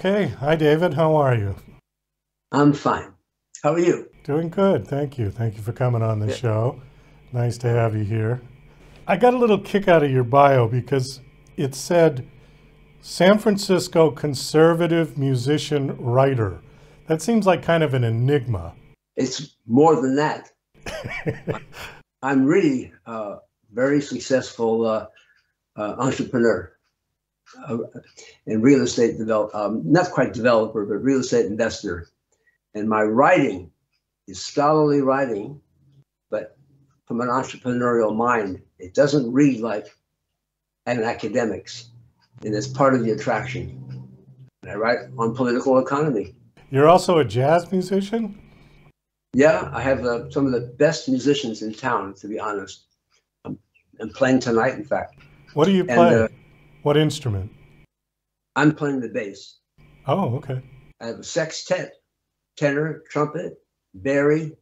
Okay. Hi, David. How are you? I'm fine. How are you? Doing good. Thank you. Thank you for coming on the Yeah. show. Nice to have you here. I got a little kick out of your bio because it said San Francisco conservative musician writer. That seems like kind of an enigma. It's more than that. I'm really a very successful entrepreneur uh, and real estate not quite developer, but real estate investor. And my writing is scholarly writing, but from an entrepreneurial mind. It doesn't read like an academic's, and it's part of the attraction. And I write on political economy. You're also a jazz musician? Yeah, I have some of the best musicians in town, to be honest. I'm playing tonight, in fact. What do you And play? What instrument? I'm playing the bass. Oh, okay. I have a sextet, tenor, trumpet, bari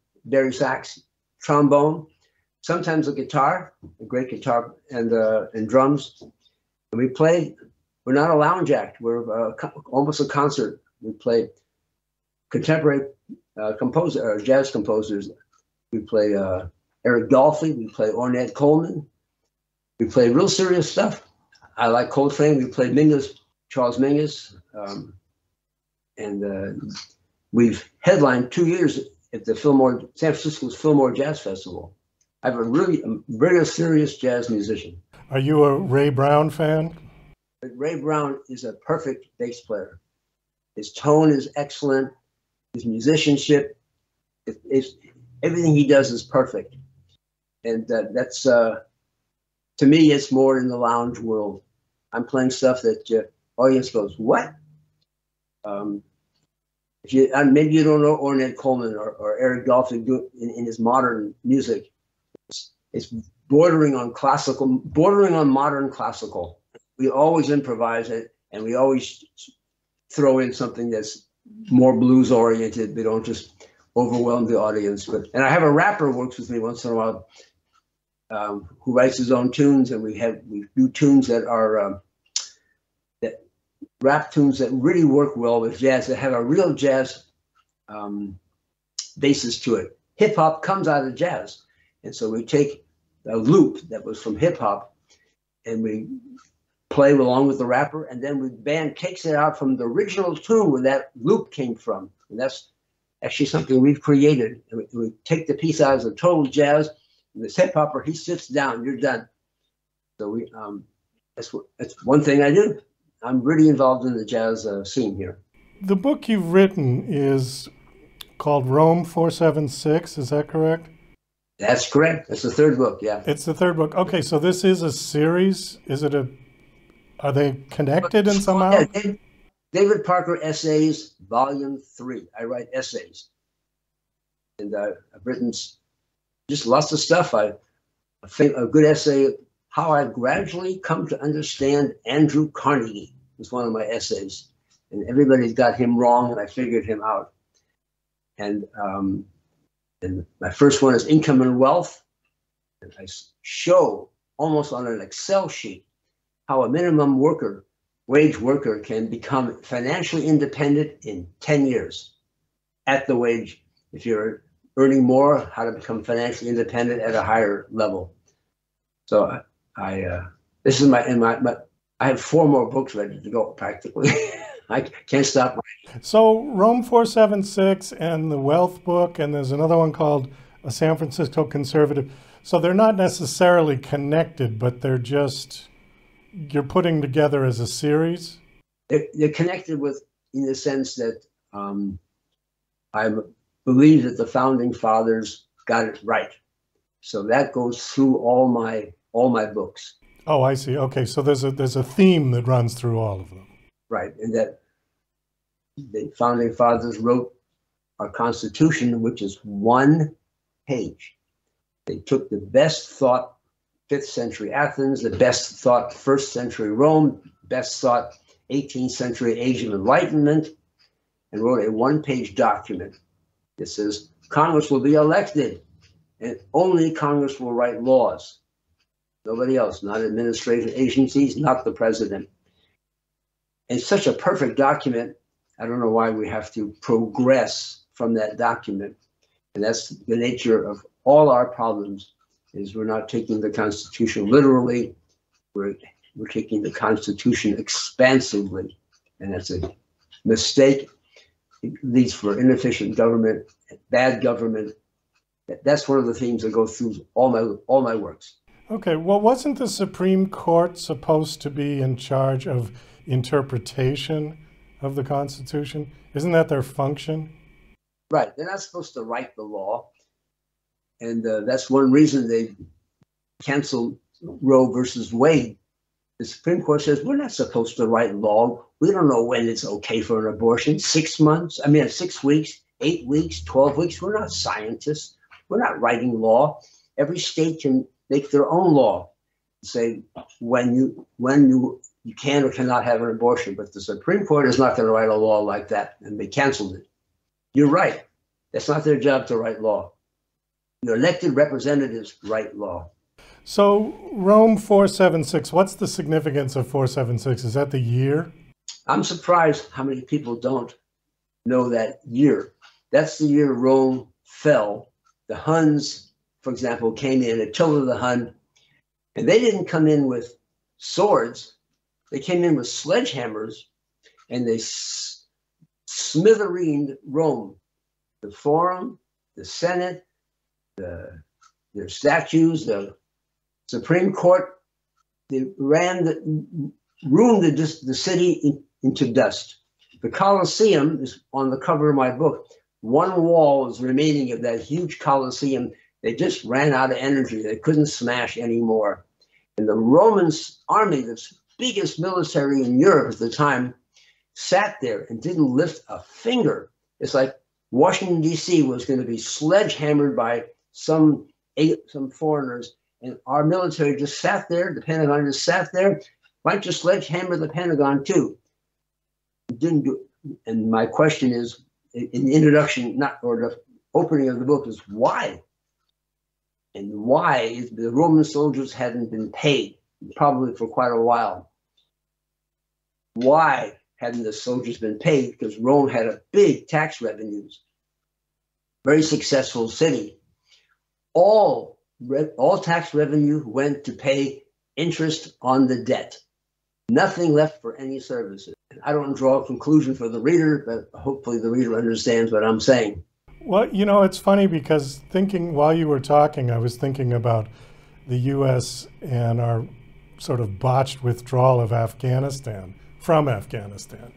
sax, trombone, sometimes a guitar, a great guitar, and drums. And we play, we're not a lounge act, we're almost a concert. We play contemporary jazz composers. We play Eric Dolphy, we play Ornette Coleman, we play real serious stuff. I like Coltrane, we play Charles Mingus, and we've headlined 2 years at the San Francisco's Fillmore Jazz Festival. I'm a very serious jazz musician. Are you a Ray Brown fan? But Ray Brown is a perfect bass player. His tone is excellent. His musicianship, everything he does is perfect. And that's, to me, it's more in the lounge world. I'm playing stuff that audience goes, what? Maybe you don't know Ornette Coleman or Eric Dolphy in his modern music. It's bordering on modern classical. We always improvise it, and we always throw in something that's more blues oriented. We don't just overwhelm the audience. And I have a rapper who works with me once in a while, who writes his own tunes, and we do tunes that are that rap tunes that really work well with jazz, that have a real jazz basis to it. Hip hop comes out of jazz, and so we take a loop that was from hip hop, and we play along with the rapper, and then the band takes it out from the original tune where that loop came from. And that's actually something we've created. And we take the piece out as a total jazz, and this hip hopper, he sits down, you're done. So that's one thing I do. I'm really involved in the jazz scene here. The book you've written is called Rome 476, is that correct? That's correct. That's the third book, yeah. It's the third book. Okay, so this is a series. Are they connected in somehow? Yeah, David Parker Essays, Volume 3. I write essays. And I've written just lots of stuff. I think a good essay, How I've Gradually Come to Understand Andrew Carnegie, was one of my essays. And everybody's got him wrong, and I figured him out. And my first one is Income and Wealth. And I show almost on an Excel sheet how a minimum wage worker can become financially independent in 10 years at the wage. If you're earning more, how to become financially independent at a higher level. So this is I have 4 more books ready to go practically. I can't stop writing. So Rome 476 and the Wealth book, and there's another one called A San Francisco Conservative. So they're not necessarily connected, but you're putting together as a series? They're connected in the sense that I believe that the founding fathers got it right. So that goes through all my books. Oh, I see. Okay, so there's a theme that runs through all of them. Right, and that the founding fathers wrote our Constitution, which is 1 page. They took the best thought 5th century Athens, the best thought 1st century Rome, best thought 18th century Age of Enlightenment, and wrote a 1-page document that says Congress will be elected, and only Congress will write laws. Nobody else, not administrative agencies, not the president. And such a perfect document. I don't know why we have to progress from that document. And that's the nature of all our problems, is we're not taking the Constitution literally. We're taking the Constitution expansively. And that's a mistake. It leads for inefficient government, bad government. That's one of the themes that go through all my works. Okay, well, wasn't the Supreme Court supposed to be in charge of interpretation of the Constitution? Isn't that their function? Right. They're not supposed to write the law. And that's one reason they canceled Roe versus Wade. The Supreme Court says we're not supposed to write law. We don't know when it's okay for an abortion. 6 months, 6 weeks, 8 weeks, 12 weeks. We're not scientists. We're not writing law. Every state can make their own law, say when you can or cannot have an abortion. But the Supreme Court is not going to write a law like that, and they canceled it. You're right. That's not their job to write law. Your elected representatives write law. So Rome 476, what's the significance of 476? Is that the year? I'm surprised how many people don't know that year. That's the year Rome fell. The Huns, for example, came in, Attila the Hun, and they didn't come in with swords. They came in with sledgehammers, and they smithereened Rome. The Forum, the Senate, their statues, the Supreme Court, they ruined the city into dust. The Colosseum is on the cover of my book. One wall is remaining of that huge Colosseum. They just ran out of energy. They couldn't smash anymore. And the Roman army, the biggest military in Europe at the time, sat there and didn't lift a finger. It's like Washington, D.C. was going to be sledgehammered by some foreigners, and our military just sat there. The Pentagon just sat there. Why don't you sledgehammer the Pentagon too? It didn't do it. And my question is, in the introduction, or the opening of the book, is why? And why the Roman soldiers hadn't been paid, probably for quite a while. Why hadn't the soldiers been paid? Because Rome had a big tax revenues, very successful city. All tax revenue went to pay interest on the debt. Nothing left for any services. I don't draw a conclusion for the reader, but hopefully the reader understands what I'm saying. Well, it's funny because while you were talking, I was thinking about the U.S. and our sort of botched withdrawal of from Afghanistan.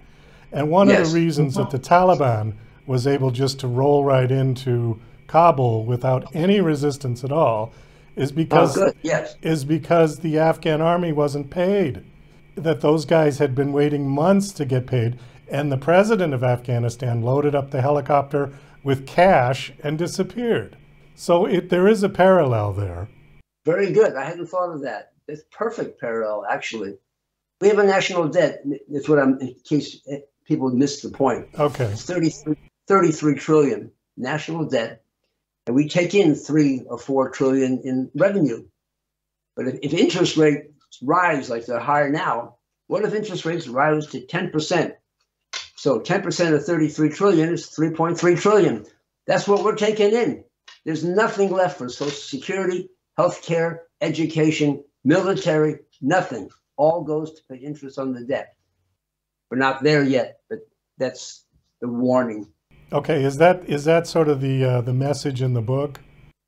And one of the reasons that the Taliban was able just to roll right into Kabul without any resistance at all is because the Afghan army wasn't paid. That those guys had been waiting months to get paid, and the president of Afghanistan loaded up the helicopter with cash and disappeared. So there is a parallel there. Very good. I hadn't thought of that. It's perfect parallel, actually. We have a national debt. That's what in case people missed the point. Okay. It's 33 trillion national debt, and we take in 3 or 4 trillion in revenue. But if interest rates rise like they're higher now, what if interest rates rise to 10%? So 10% of 33 trillion is 3.3 trillion. That's what we're taking in. There's nothing left for Social Security, healthcare, education, military, nothing. All goes to pay interest on the debt. We're not there yet, but that's the warning. Okay, is that sort of the message in the book?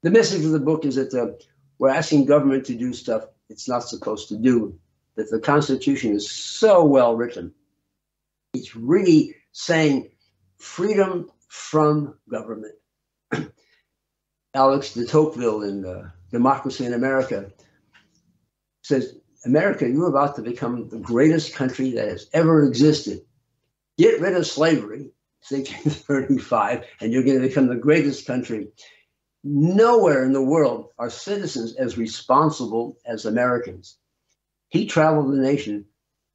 The message of the book is that we're asking government to do stuff it's not supposed to do. That the Constitution is so well written. It's really saying freedom from government. Alex de Tocqueville in Democracy in America says, America, you're about to become the greatest country that has ever existed. Get rid of slavery, 1635, and you're going to become the greatest country. Nowhere in the world are citizens as responsible as Americans. He traveled the nation.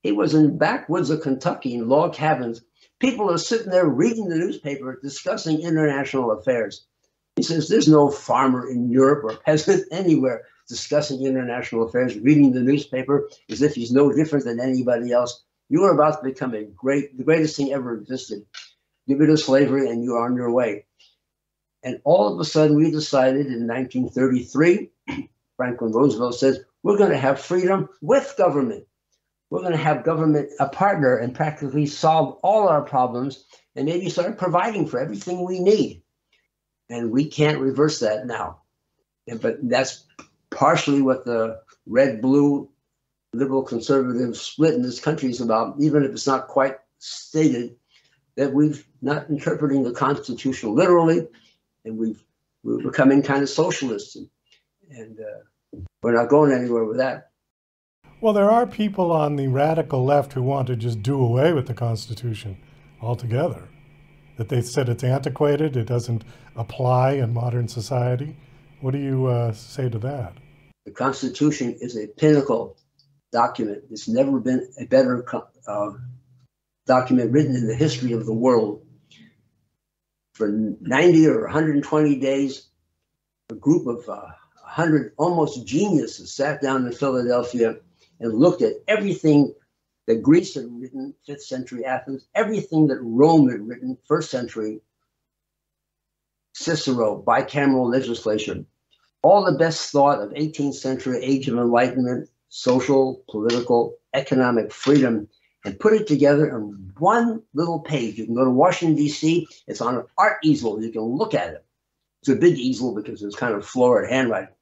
He was in backwoods of Kentucky in log cabins. People are sitting there reading the newspaper, discussing international affairs. He says there's no farmer in Europe or peasant anywhere discussing international affairs, reading the newspaper as if he's no different than anybody else. You are about to become the greatest thing ever existed. Get rid of slavery and you're on your way. And all of a sudden we decided in 1933, Franklin Roosevelt says, we're going to have freedom with government. We're going to have government a partner and practically solve all our problems and maybe start providing for everything we need. And we can't reverse that now. But that's partially what the red-blue liberal conservative split in this country is about, even if it's not quite stated, that we've not interpreting the Constitution literally, and we're becoming kind of socialists. And we're not going anywhere with that. Well, there are people on the radical left who want to just do away with the Constitution altogether. That they said it's antiquated, it doesn't apply in modern society. What do you say to that? The Constitution is a pinnacle document. There's never been a better document written in the history of the world. For 90 or 120 days, a group of 100 almost geniuses sat down in Philadelphia and looked at everything that Greece had written, 5th century Athens, everything that Rome had written, 1st century Cicero, bicameral legislation, all the best thought of 18th century age of enlightenment, social, political, economic freedom, and put it together in one little page. You can go to Washington, D.C., it's on an art easel, you can look at it. It's a big easel because it's kind of florid handwriting.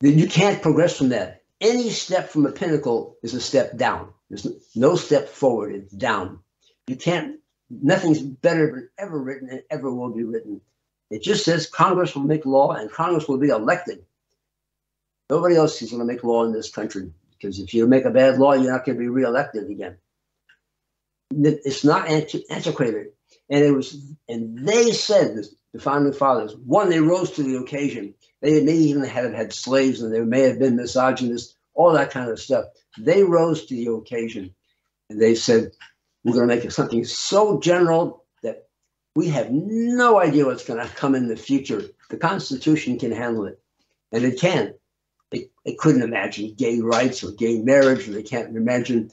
Then you can't progress from that. Any step from a pinnacle is a step down. There's no step forward, it's down. You can't, nothing's better than ever written and ever will be written. It just says Congress will make law and Congress will be elected. Nobody else is going to make law in this country, because if you make a bad law, you're not going to be reelected again. It's not antiquated. And they said, the founding fathers, one, they rose to the occasion. They may even have had slaves and they may have been misogynist, all that kind of stuff. They rose to the occasion and they said, we're going to make it something so general that we have no idea what's going to come in the future. The Constitution can handle it, and it can. They couldn't imagine gay rights or gay marriage, or they can't imagine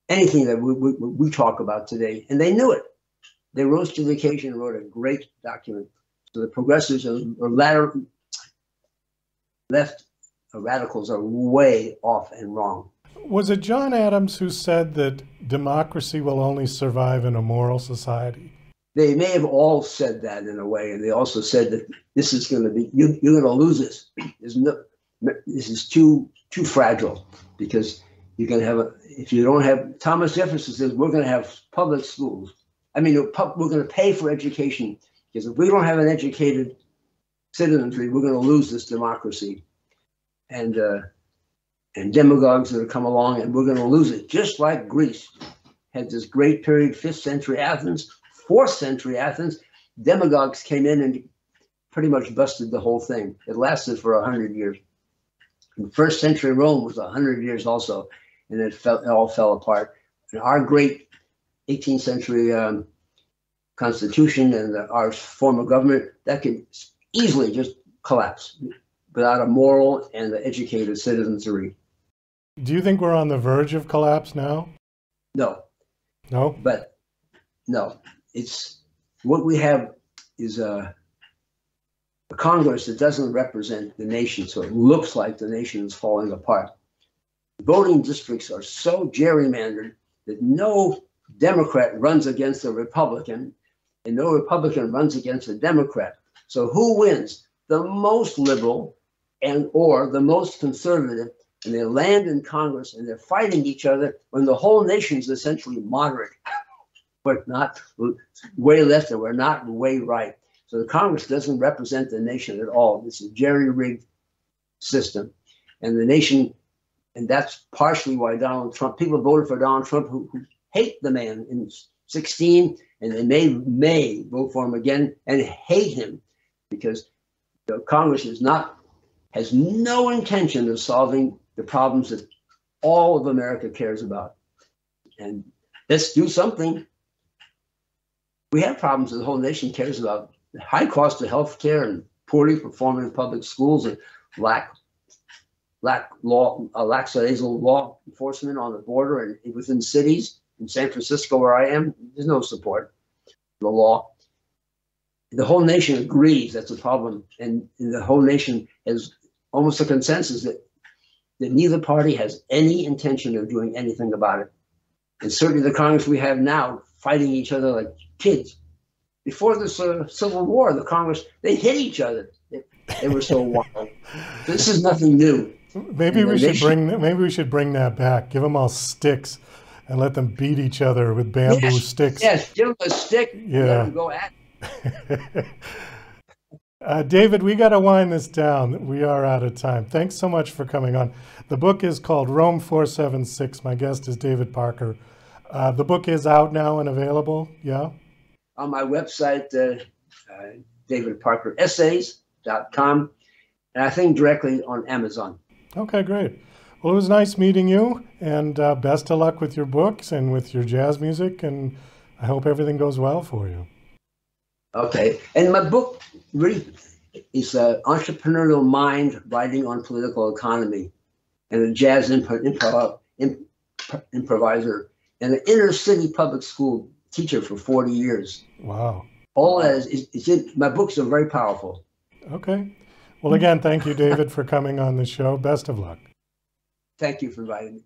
anything that we talk about today, and they knew it. They rose to the occasion and wrote a great document. So the progressives or left radicals are way off and wrong. Was it John Adams who said that democracy will only survive in a moral society? They may have all said that in a way, and they also said that this is going to be, you're going to lose this. This is too fragile, because you're going to have, if you don't have, Thomas Jefferson says, we're going to have public schools. I mean, we're going to pay for education, because if we don't have an educated citizenry, we're going to lose this democracy. And demagogues that have come along, and we're going to lose it. Just like Greece had this great period, 5th century Athens, 4th century Athens, demagogues came in and pretty much busted the whole thing. It lasted for 100 years. And 1st century Rome was 100 years also, and it all fell apart. And our great 18th century Constitution and our form of government, that could easily just collapse without a moral and educated citizenry. Do you think we're on the verge of collapse now? No. No? But no. It's what we have is a Congress that doesn't represent the nation, so it looks like the nation is falling apart. Voting districts are so gerrymandered that no Democrat runs against a Republican, and no Republican runs against a Democrat. So who wins? The most liberal and or the most conservative, and they land in Congress and they're fighting each other when the whole nation's essentially moderate. We're not way left and we're not way right. So the Congress doesn't represent the nation at all. It's a jerry-rigged system. And the nation, and that's partially why Donald Trump, people voted for Donald Trump who hate the man in 2016, and they may vote for him again and hate him, because the Congress has no intention of solving the problems that all of America cares about. And let's do something. We have problems that the whole nation cares about. The high cost of health care and poorly performing public schools and lackadaisical law enforcement on the border and within cities. in San Francisco, where I am, there's no support for the law. The whole nation agrees that's a problem, and the whole nation has almost a consensus that neither party has any intention of doing anything about it. And certainly the Congress we have now fighting each other like kids. Before this Civil War, the Congress, they hit each other. They were so wild. This is nothing new. Maybe we should bring that back. Give them all sticks and let them beat each other with bamboo sticks. Yes, give them a stick. Yeah. Let them go at it. David, we got to wind this down. We are out of time. Thanks so much for coming on. The book is called Rome 476. My guest is David Parker. The book is out now and available, yeah? On my website, davidparkeressays.com, and I think directly on Amazon. Okay, great. Well, it was nice meeting you, and best of luck with your books and with your jazz music, and I hope everything goes well for you. Okay, and my book really is Entrepreneurial Mind, Writing on Political Economy, and a jazz improviser, and an inner city public school teacher for 40 years. Wow. All that my books are very powerful. Okay. Well, again, thank you, David, for coming on the show. Best of luck. Thank you for inviting me.